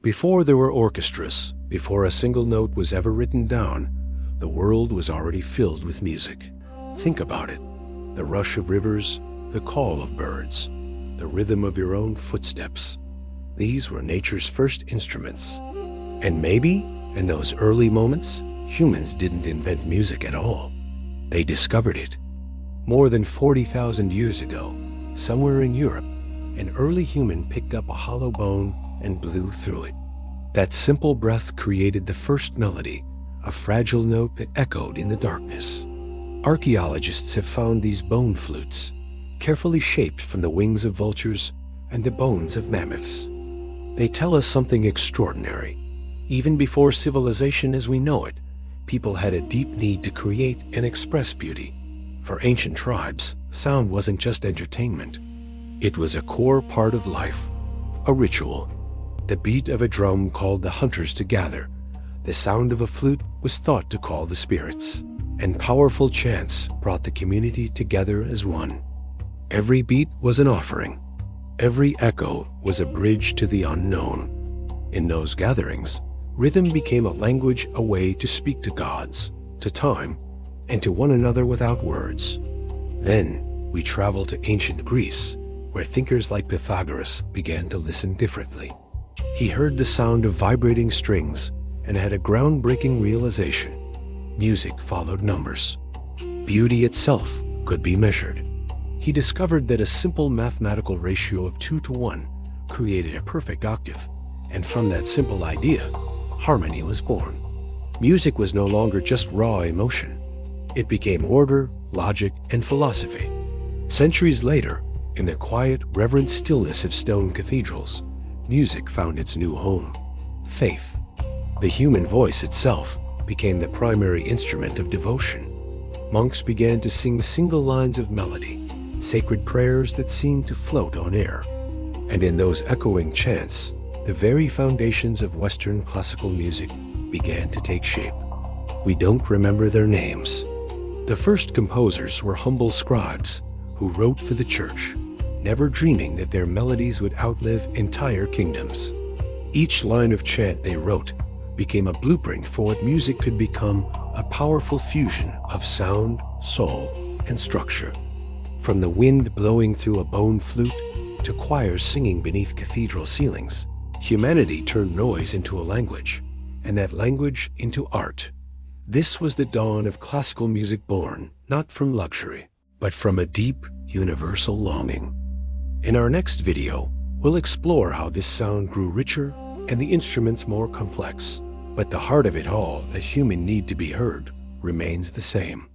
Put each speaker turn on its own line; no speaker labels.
Before there were orchestras, before a single note was ever written down, the world was already filled with music. Think about it. The rush of rivers, the call of birds, the rhythm of your own footsteps. These were nature's first instruments. And maybe, in those early moments, humans didn't invent music at all. They discovered it. More than 40,000 years ago, somewhere in Europe, an early human picked up a hollow bone and blew through it. That simple breath created the first melody, a fragile note that echoed in the darkness. Archaeologists have found these bone flutes, carefully shaped from the wings of vultures and the bones of mammoths. They tell us something extraordinary. Even before civilization as we know it, people had a deep need to create and express beauty. For ancient tribes, sound wasn't just entertainment. It was a core part of life, a ritual. The beat of a drum called the hunters to gather. The sound of a flute was thought to call the spirits. And powerful chants brought the community together as one. Every beat was an offering. Every echo was a bridge to the unknown. In those gatherings, rhythm became a language, a way to speak to gods, to time, and to one another without words. Then we travel to ancient Greece, where thinkers like Pythagoras began to listen differently. He heard the sound of vibrating strings and had a groundbreaking realization. Music followed numbers. Beauty itself could be measured. He discovered that a simple mathematical ratio of 2 to 1 created a perfect octave, and from that simple idea, harmony was born. Music was no longer just raw emotion. It became order, logic, and philosophy. Centuries later, in the quiet, reverent stillness of stone cathedrals, music found its new home: faith. The human voice itself became the primary instrument of devotion. Monks began to sing single lines of melody, sacred prayers that seemed to float on air. And in those echoing chants, the very foundations of Western classical music began to take shape. We don't remember their names. The first composers were humble scribes who wrote for the church, never dreaming that their melodies would outlive entire kingdoms. Each line of chant they wrote became a blueprint for what music could become: a powerful fusion of sound, soul, and structure. From the wind blowing through a bone flute to choirs singing beneath cathedral ceilings, humanity turned noise into a language, and that language into art. This was the dawn of classical music, born not from luxury, but from a deep, universal longing. In our next video, we'll explore how this sound grew richer and the instruments more complex. But the heart of it all, the human need to be heard, remains the same.